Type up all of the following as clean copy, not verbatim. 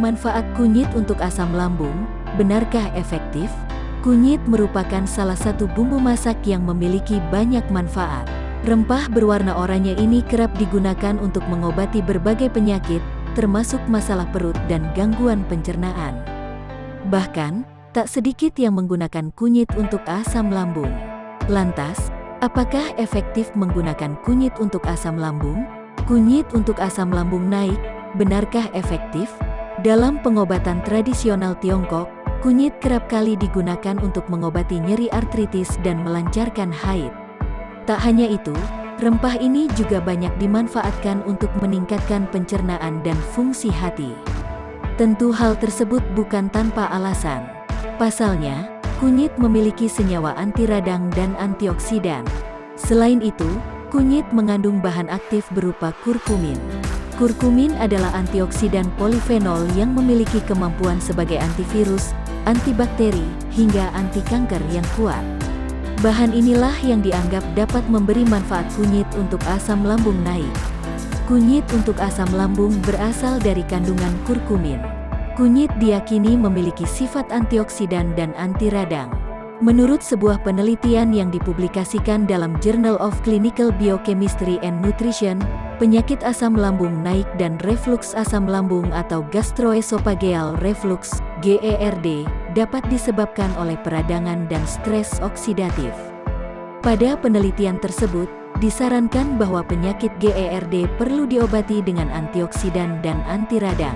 Manfaat kunyit untuk asam lambung, benarkah efektif? Kunyit merupakan salah satu bumbu masak yang memiliki banyak manfaat. Rempah berwarna oranye ini kerap digunakan untuk mengobati berbagai penyakit, termasuk masalah perut dan gangguan pencernaan. Bahkan, tak sedikit yang menggunakan kunyit untuk asam lambung. Lantas, apakah efektif menggunakan kunyit untuk asam lambung? Kunyit untuk asam lambung naik, benarkah efektif? Dalam pengobatan tradisional Tiongkok, kunyit kerap kali digunakan untuk mengobati nyeri artritis dan melancarkan haid. Tak hanya itu, rempah ini juga banyak dimanfaatkan untuk meningkatkan pencernaan dan fungsi hati. Tentu hal tersebut bukan tanpa alasan. Pasalnya, kunyit memiliki senyawa anti radang dan antioksidan. Selain itu, kunyit mengandung bahan aktif berupa kurkumin. Kurkumin adalah antioksidan polifenol yang memiliki kemampuan sebagai antivirus, antibakteri, hingga anti kanker yang kuat. Bahan inilah yang dianggap dapat memberi manfaat kunyit untuk asam lambung naik. Kunyit untuk asam lambung berasal dari kandungan kurkumin. Kunyit diyakini memiliki sifat antioksidan dan anti radang. Menurut sebuah penelitian yang dipublikasikan dalam Journal of Clinical Biochemistry and Nutrition, penyakit asam lambung naik dan reflux asam lambung atau gastroesophageal reflux (GERD) dapat disebabkan oleh peradangan dan stres oksidatif. Pada penelitian tersebut, disarankan bahwa penyakit GERD perlu diobati dengan antioksidan dan anti radang.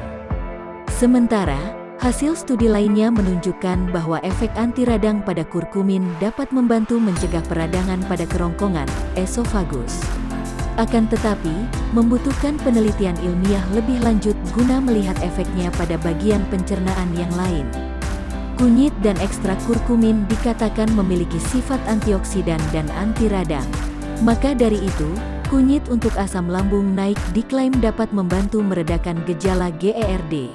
Sementara, hasil studi lainnya menunjukkan bahwa efek anti radang pada kurkumin dapat membantu mencegah peradangan pada kerongkongan, esofagus. Akan tetapi, membutuhkan penelitian ilmiah lebih lanjut guna melihat efeknya pada bagian pencernaan yang lain. Kunyit dan ekstrak kurkumin dikatakan memiliki sifat antioksidan dan anti radang. Maka dari itu, kunyit untuk asam lambung naik diklaim dapat membantu meredakan gejala GERD.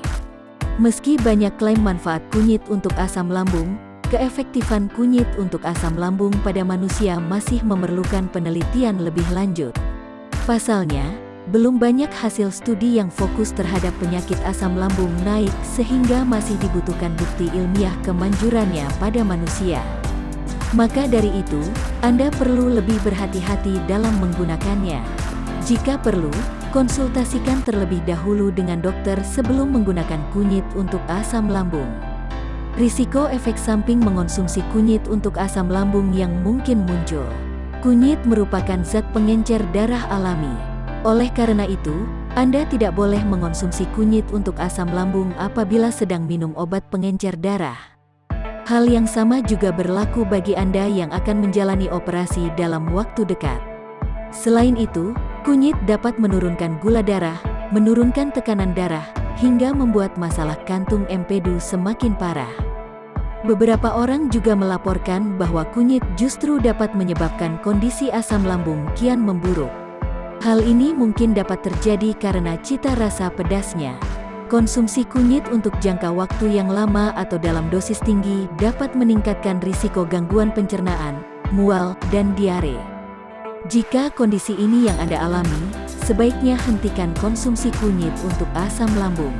Meski banyak klaim manfaat kunyit untuk asam lambung, keefektifan kunyit untuk asam lambung pada manusia masih memerlukan penelitian lebih lanjut. Pasalnya, belum banyak hasil studi yang fokus terhadap penyakit asam lambung naik sehingga masih dibutuhkan bukti ilmiah kemanjurannya pada manusia. Maka dari itu, Anda perlu lebih berhati-hati dalam menggunakannya. Jika perlu, konsultasikan terlebih dahulu dengan dokter sebelum menggunakan kunyit untuk asam lambung. Risiko efek samping mengonsumsi kunyit untuk asam lambung yang mungkin muncul. Kunyit merupakan zat pengencer darah alami. Oleh karena itu, Anda tidak boleh mengonsumsi kunyit untuk asam lambung apabila sedang minum obat pengencer darah. Hal yang sama juga berlaku bagi Anda yang akan menjalani operasi dalam waktu dekat. Selain itu, kunyit dapat menurunkan gula darah, menurunkan tekanan darah, hingga membuat masalah kantung empedu semakin parah. Beberapa orang juga melaporkan bahwa kunyit justru dapat menyebabkan kondisi asam lambung kian memburuk. Hal ini mungkin dapat terjadi karena cita rasa pedasnya. Konsumsi kunyit untuk jangka waktu yang lama atau dalam dosis tinggi dapat meningkatkan risiko gangguan pencernaan, mual, dan diare. Jika kondisi ini yang Anda alami, sebaiknya hentikan konsumsi kunyit untuk asam lambung.